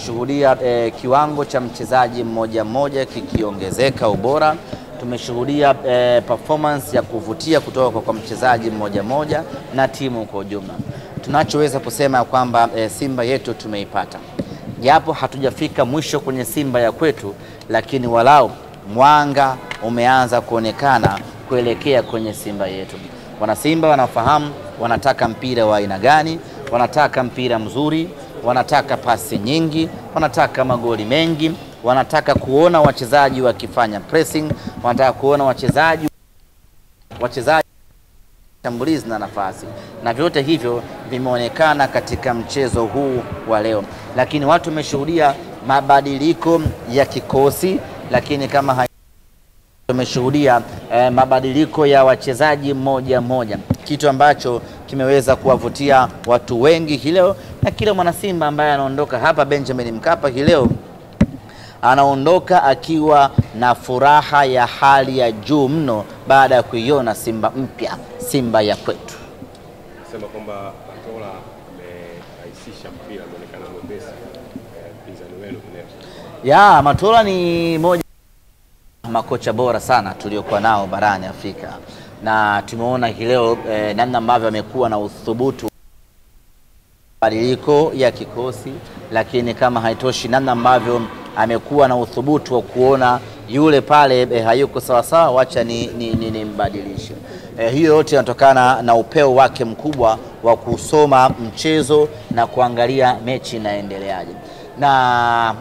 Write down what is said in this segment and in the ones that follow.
tumeshuhudia kiwango cha mchezaji mmoja mmoja kikiongezeka ubora. Tumeshuhudia performance ya kuvutia kutoka kwa mchezaji mmoja mmoja na timu kwa ujumla. Tunachoweza kusema kwamba Simba yetu tumeipata. Japo hatujafika mwisho kwenye Simba ya kwetu, lakini walau mwanga umeanza kuonekana kuelekea kwenye Simba yetu. Wana Simba wanafahamu wanataka mpira wa aina gani, wanataka mpira mzuri, wanataka pasi nyingi, wanataka magoli mengi, wanataka kuona wachezaji wakifanya pressing, wanataka kuona wachezaji shambulizi na nafasi. Na vyote hivyo vimeonekana katika mchezo huu wa leo. Lakini watu wameshuhudia mabadiliko ya kikosi, lakini kama tumeshuhudia mabadiliko ya wachezaji mmoja mmoja, kitu ambacho kimeweza kuwavutia watu wengi hii leo. Na kila mwana Simba ambaye anaondoka hapa Benjamin Mkapa hii leo anaondoka akiwa na furaha ya hali ya juu mno baada ya kuiona Simba mpya, Simba ya kwetu. Nasema kwamba Matola amerahisisha mpira, anaonekana mwepesi pinzani wenu leo. Ya, Matola ni moja makocha bora sana tuliokuwa nao barani Afrika, na tumeona hii leo namna ambavyo amekuwa na uthubutu badiliko ya kikosi, lakini kama haitoshi namna ambavyo amekuwa na uthubutu wa kuona yule pale hayuko sawa sawa, wacha ni mbadilishe. Hiyo yote inatokana na upeo wake mkubwa wa kusoma mchezo na kuangalia mechi inaendeleaje. Na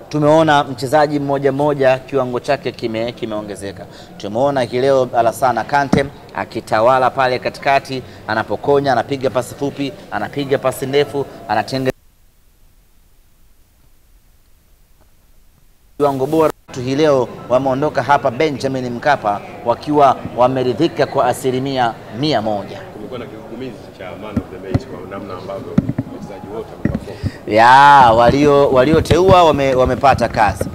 tumeona mchezaji mmoja mmoja kiwango chake kimeongezeka. Tumeona hii leo Alassane Kante akitawala pale katikati, anapokonya, anapiga pasi fupi, anapiga pasi ndefu, anatenga kiwango bora. Hii leo wameondoka hapa Benjamin Mkapa wakiwa wameridhika kwa 100%. Kumekuwa na kigugumizi cha man of the match kwa namna ambavyo wachezaji wote wameperform. Ya, walioteua wamepata kazi.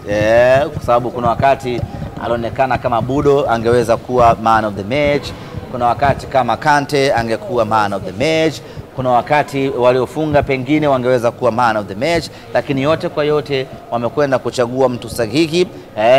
Kwa sababu kuna wakati alionekana kama Budo angeweza kuwa man of the match, kuna wakati kama Kante angekuwa man of the match, kuna wakati waliofunga pengine wangeweza kuwa man of the match, lakini yote kwa yote wamekwenda kuchagua mtu sahihi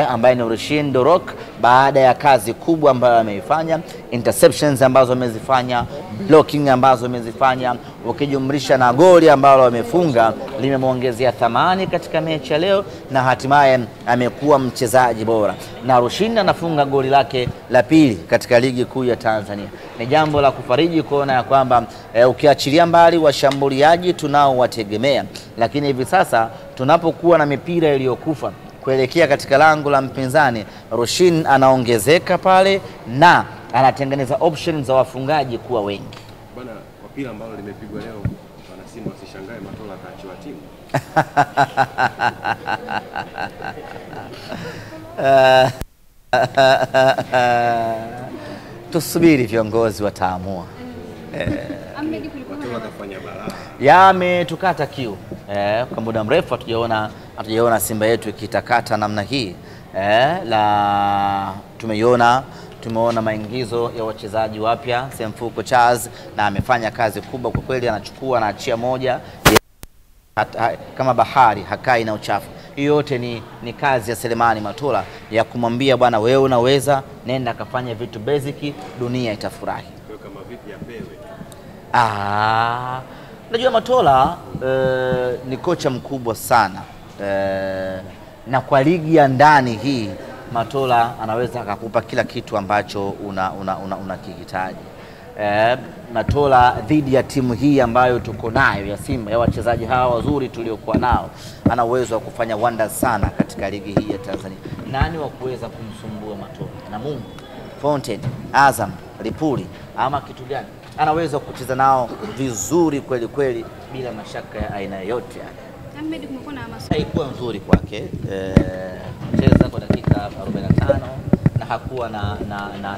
ambaye ni Rushin De Reuck, baada ya kazi kubwa ambayo ameifanya, interceptions ambazo amezifanya, blocking ambazo amezifanya, ukijumlisha na goli ambalo wamefunga limemwongezea thamani katika mechi ya leo, na hatimaye amekuwa mchezaji bora. Na Rushin anafunga goli lake la pili katika ligi kuu ya Tanzania. Ni jambo la kufariji kuona ya kwamba ukiachilia mbali washambuliaji tunao wategemea, lakini hivi sasa tunapokuwa na mipira iliyokufa kuelekea katika lango la mpinzani, Rushin anaongezeka pale na anatengeneza options za wafungaji kuwa wengi. Bana, kwa pila ambalo limepigwa leo, wana Simba wasishangae Matola kaachiwa timu. Tusubiri viongozi wataamua. Matola kafanya balaa. Yametukata kiu. Kwa muda mrefu hatujaona Simba yetu ikitakata namna hii. Tumeona maingizo ya wachezaji wapya, Semfuko Charles, na amefanya kazi kubwa kwa kweli, anachukua na achia moja kama bahari hakai na uchafu. Hiyo yote ni kazi ya Selemani Matola ya kumwambia bwana, wewe unaweza, nenda kafanya vitu basic, dunia itafurahi. Kama vipi apewe? Najua Matola ni kocha mkubwa sana, na kwa ligi ya ndani hii Matola anaweza akakupa kila kitu ambacho unakihitaji. Matola dhidi ya timu hii ambayo tuko nayo ya Simba, ya wachezaji hawa wazuri tuliokuwa nao, ana uwezo wa kufanya wonders sana katika ligi hii ya Tanzania. Nani wa kuweza kumsumbua Matola? Na Mungu, Fountain, Azam, Lipuli ama kitu gani? Anaweza kucheza nao vizuri kweli kweli bila mashaka ya aina yote. Ahmed, kumekuwa na hamasa. Haikuwa nzuri kwake kucheza kwa dakika 45 na hakuwa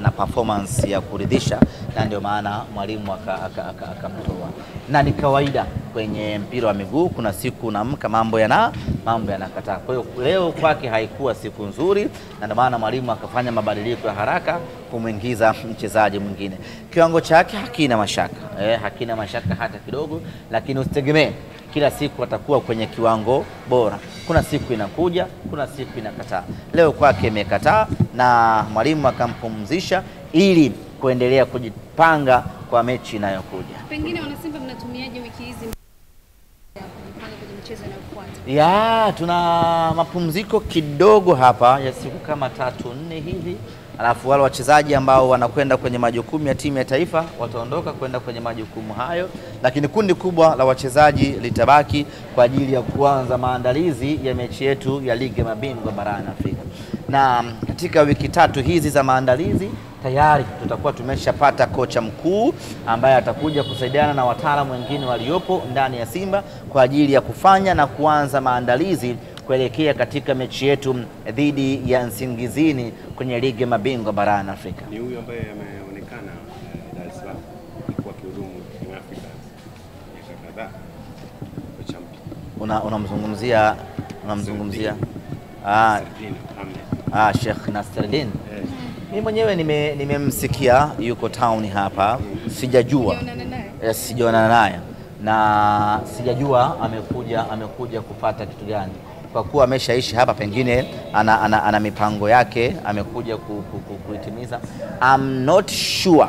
na performance ya kuridhisha, na ndio maana mwalimu akamtoa. Na ni kawaida kwenye mpira wa miguu kuna siku unaamka mambo yanakataa. Kwa hiyo leo kwake haikuwa siku nzuri, na ndio maana mwalimu akafanya mabadiliko ya haraka kumwingiza mchezaji mwingine. Kiwango chake hakina mashaka, hakina mashaka hata kidogo, lakini usitegemee kila siku atakuwa kwenye kiwango bora. Kuna siku inakuja, kuna siku inakataa. Leo kwake imekataa na mwalimu akampumzisha ili kuendelea kujipanga kwa mechi inayokuja. Pengine wanasimba mnatumiaje wiki hizi kupanga kwenye mchezo unaofuata? Ya, tuna mapumziko kidogo hapa ya siku kama 3-4 hivi. Alafu wale wachezaji ambao wanakwenda kwenye majukumu ya timu ya taifa wataondoka kwenda kwenye majukumu hayo, lakini kundi kubwa la wachezaji litabaki kwa ajili ya kuanza maandalizi ya mechi yetu ya ligi ya mabingwa barani Afrika. Na katika wiki 3 hizi za maandalizi tayari tutakuwa tumeshapata kocha mkuu ambaye atakuja kusaidiana na wataalamu wengine waliopo ndani ya Simba kwa ajili ya kufanya na kuanza maandalizi kuelekea katika mechi yetu dhidi ya Nsingizini kwenye ligi ya mabingwa barani Afrika. Ni huyu ambaye ameonekana Dar es Salaam kwa kihudumu Young Africans miaka kadhaa, kocha mpya. Unamzungumzia Sheikh Nasreddine. Mimi mwenyewe nimemsikia yuko town hapa, sijajua. Sijaonana naye na sijajua amekuja kupata kitu gani. Kwa kuwa ameshaishi hapa, pengine ana mipango yake amekuja kuitimiza. I'm not sure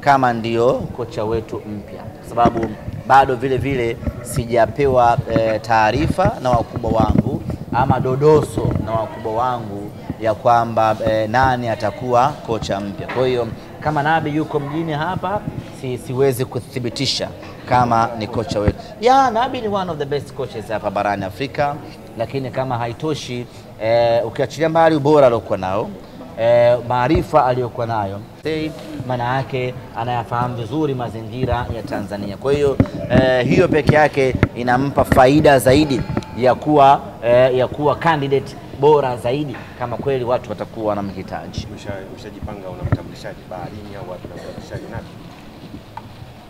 kama ndio kocha wetu mpya, kwa sababu bado vile sijapewa taarifa na wakubwa wangu ama dodoso na wakubwa wangu ya kwamba nani atakuwa kocha mpya. Kwa hiyo kama Nabi yuko mjini hapa, siwezi kuthibitisha kama ni kocha wetu. Nabi ni one of the best coaches hapa barani Afrika, lakini kama haitoshi, ukiachilia mbali ubora aliokuwa nao, maarifa aliyokuwa nayo, maana yake anayafahamu vizuri mazingira ya Tanzania. Kwa hiyo hiyo peke yake inampa faida zaidi ya kuwa candidate bora zaidi kama kweli watu watakuwa wanamhitaji. Umeshajipanga unamtambulishaje baharini au watu wanamtambulishaje Nabi?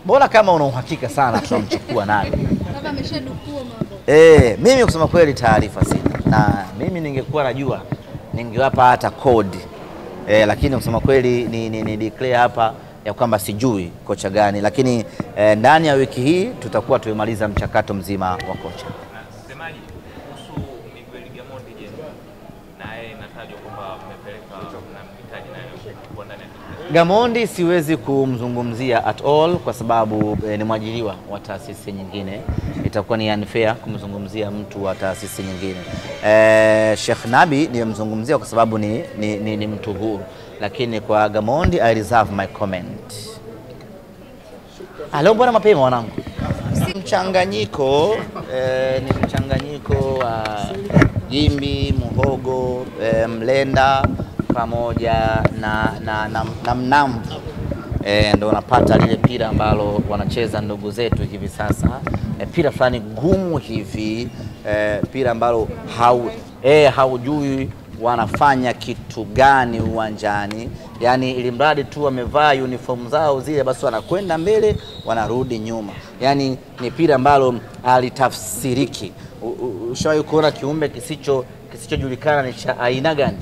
Bora kama una uhakika sana tunamchukua Nabi. Baba ameshadukua mambo. Mimi kusema kweli taarifa sina. Na mimi ningekuwa najua ningewapa hata code. Lakini kusema kweli ni declare hapa ya kwamba sijui kocha gani, lakini ndani ya wiki hii tutakuwa tumemaliza mchakato mzima wa kocha. Semaji kuhusu Miguel Gamondi, je, naye inatajwa kwamba mmepeleka na mhitaji naye kwa ndani ya Gamondi siwezi kumzungumzia at all kwa sababu ni mwajiriwa wa taasisi nyingine. Itakuwa ni unfair kumzungumzia mtu wa taasisi nyingine. Sheikh Nabi nimemzungumzia kwa sababu ni mtu huru, lakini kwa Gamondi I reserve my comment. Leo bwana mapema wanangu. Mchanganyiko ni mchanganyiko wa jimbi, muhogo, mlenda pamoja na mnamvu. Ndio unapata lile pira ambalo wanacheza ndugu zetu hivi sasa. Pira fulani gumu hivi, pira ambalo haujui wanafanya kitu gani uwanjani. Yani ili mradi tu wamevaa uniform zao zile, basi wanakwenda mbele wanarudi nyuma. Yani ni pira ambalo halitafsiriki. Ushawahi kuona kiumbe kisichojulikana ni cha aina gani?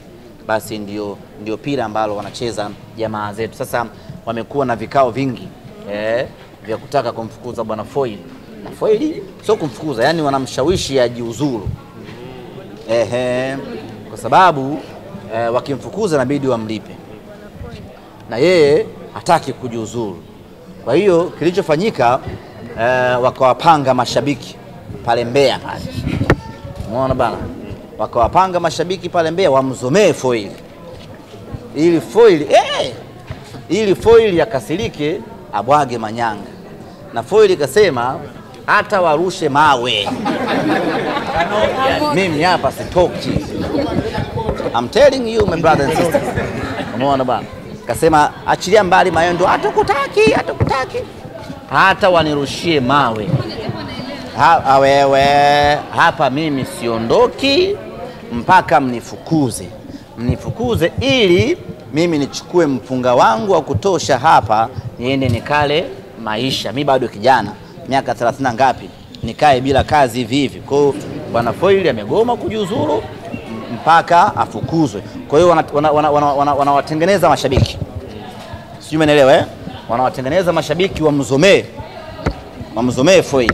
Basi ndio pira ambalo wanacheza jamaa zetu. Sasa wamekuwa na vikao vingi vya kutaka kumfukuza bwana Foil. Na Foil sio kumfukuza, yani wanamshawishi ajiuzuru. Kwa sababu wakimfukuza inabidi wamlipe. Na yeye hataki kujiuzuru. Kwa hiyo kilichofanyika, wakawapanga mashabiki pale Mbeya pale. Umeona bana? Wakawapanga mashabiki pale Mbeya wamzomee Foil. Ili Foil yakasirike abwage manyanga. Na Foil kasema hata warushe mawe mimi hapa sitoki. I'm telling you my brothers and sisters. Umeona bana? Kasema achilia mbali mayendo, hatukutaki. Hata wanirushie mawe. Wewe hapa mimi siondoki mpaka mnifukuze ili mimi nichukue mpunga wangu wa kutosha hapa niende nikale maisha. Mimi bado kijana, miaka 30 ngapi, nikae bila kazi hivi hivi. Kwa hiyo bwana Foili amegoma kujiuzuru mpaka afukuzwe. Kwa hiyo wanawatengeneza mashabiki, sijui umeelewa wanawatengeneza mashabiki wamzomee Foili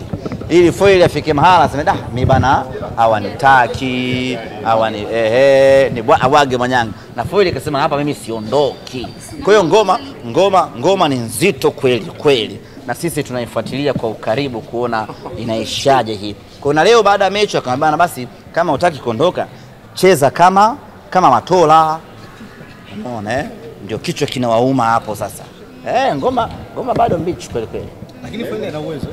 ili Foili afike mahala aseme mimi bana hawanitaki, ni awage manyanga, na Foili akasema hapa mimi siondoki. Kwa hiyo ngoma ni nzito kweli kweli, na sisi tunaifuatilia kwa ukaribu kuona inaishaje hii. Kwa na leo baada ya mechi akamwambia basi kama hutaki kuondoka cheza kama Matola. Unaona ndio kichwa kinawauma hapo sasa. Ngoma bado mbichi kweli kweli. Lakini Foili ana uwezo.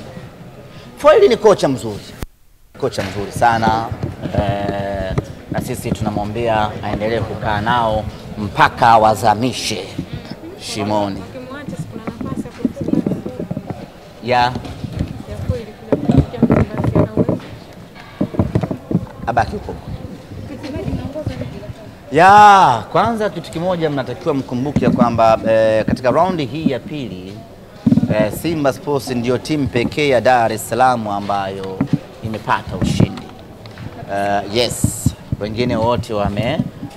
Foili ni kocha mzuri sana, na sisi tunamwombea aendelee kukaa nao mpaka wazamishe shimoni. Abaki huko. Kwanza kitu kimoja mnatakiwa mkumbuke kwamba katika raundi hii ya pili Simba Sports ndio timu pekee ya Dar es Salaam ambayo imepata ushindi. Yes, wengine wote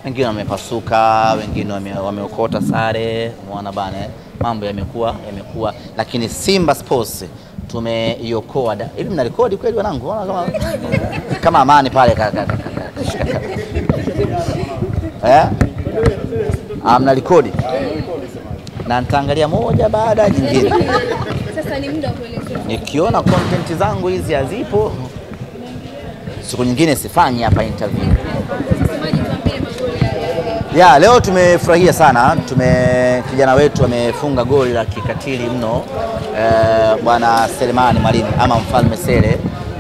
wengine wamepasuka, wengine wameokota sare, umeona bana, mambo yamekuwa, lakini Simba Sports tumeiokoa. Hivi mna rekodi kweli wanangu? Kama Amani pale mna rekodi na nitaangalia moja baada ya nyingine. Sasa ni muda wa kuelezea. Nikiona content zangu hizi hazipo, siku nyingine sifanyi hapa interview. Leo tumefurahia sana, kijana wetu amefunga goli la kikatili mno. Bwana Selemani Mwalimu ama Mfalme Sele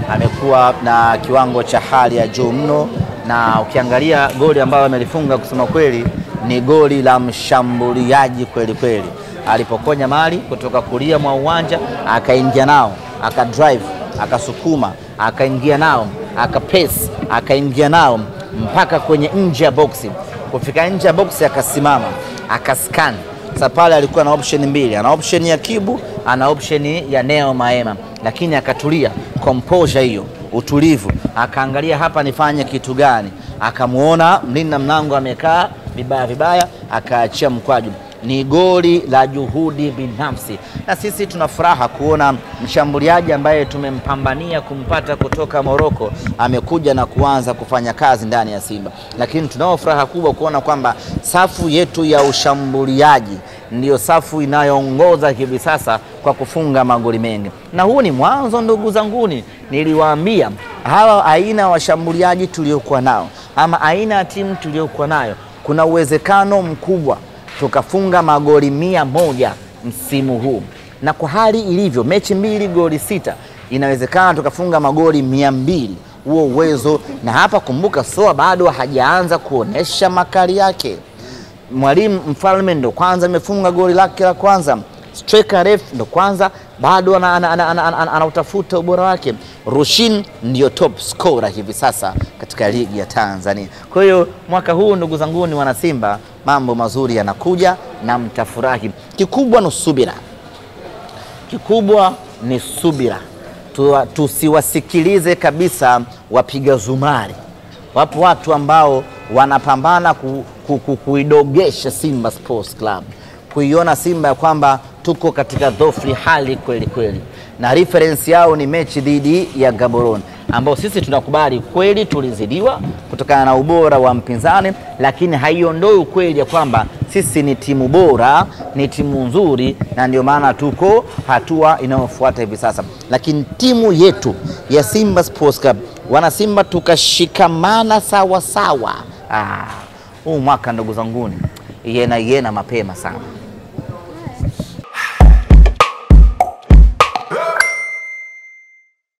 amekuwa na kiwango cha hali ya juu mno, na ukiangalia goli ambayo amelifunga kusema kweli ni goli la mshambuliaji kweli kweli. Alipokonya mali kutoka kulia mwa uwanja akaingia nao, akadrive, akasukuma, akaingia nao, akapace, akaingia nao mpaka kwenye nje ya boxi. Kufika nje ya boxi akasimama, akascan. Sasa pale alikuwa na option mbili, ana option ya Kibu, ana option ya Neo Maema, lakini akatulia, composure hiyo, utulivu, akaangalia hapa nifanye kitu gani, akamuona mlinda mlango amekaa vibaya, akaachia mkwaju. Ni goli la juhudi binafsi, na sisi tuna furaha kuona mshambuliaji ambaye tumempambania kumpata kutoka Morocco amekuja na kuanza kufanya kazi ndani ya Simba. Lakini tunao furaha kubwa kuona kwamba safu yetu ya ushambuliaji ndiyo safu inayoongoza hivi sasa kwa kufunga magoli mengi, na huu ni mwanzo ndugu zanguni. Niliwaambia hawa aina ya washambuliaji tuliokuwa nao ama aina ya timu tuliokuwa nayo, kuna uwezekano mkubwa tukafunga magoli 100 msimu huu, na kwa hali ilivyo mechi 2 goli 6, inawezekana tukafunga magoli 200. Huo uwezo, na hapa kumbuka Soa bado hajaanza kuonesha makali yake. Mwalimu Mfalme ndo kwanza amefunga goli lake la kwanza, striker ref ndo kwanza bado anautafuta ubora wake. Rushin ndio top scorer hivi sasa katika ligi ya Tanzania. Kwa hiyo mwaka huu ndugu zangu ni wana Simba, mambo mazuri yanakuja na mtafurahi. Kikubwa ni subira. Tusiwasikilize kabisa wapiga zumari. Wapo watu ambao wanapambana kuidogesha Simba Sports Club, kuiona Simba ya kwamba tuko katika dhofli hali kweli kweli, na reference yao ni mechi dhidi ya Gaborone, ambao sisi tunakubali kweli tulizidiwa kutokana na ubora wa mpinzani, lakini haiondoi ukweli ya kwamba sisi ni timu bora, ni timu nzuri, na ndio maana tuko hatua inayofuata hivi sasa. Lakini timu yetu ya Simba Sports Club, wana Simba, tukashikamana sawa sawa, huu mwaka ndugu zanguni yena mapema sana.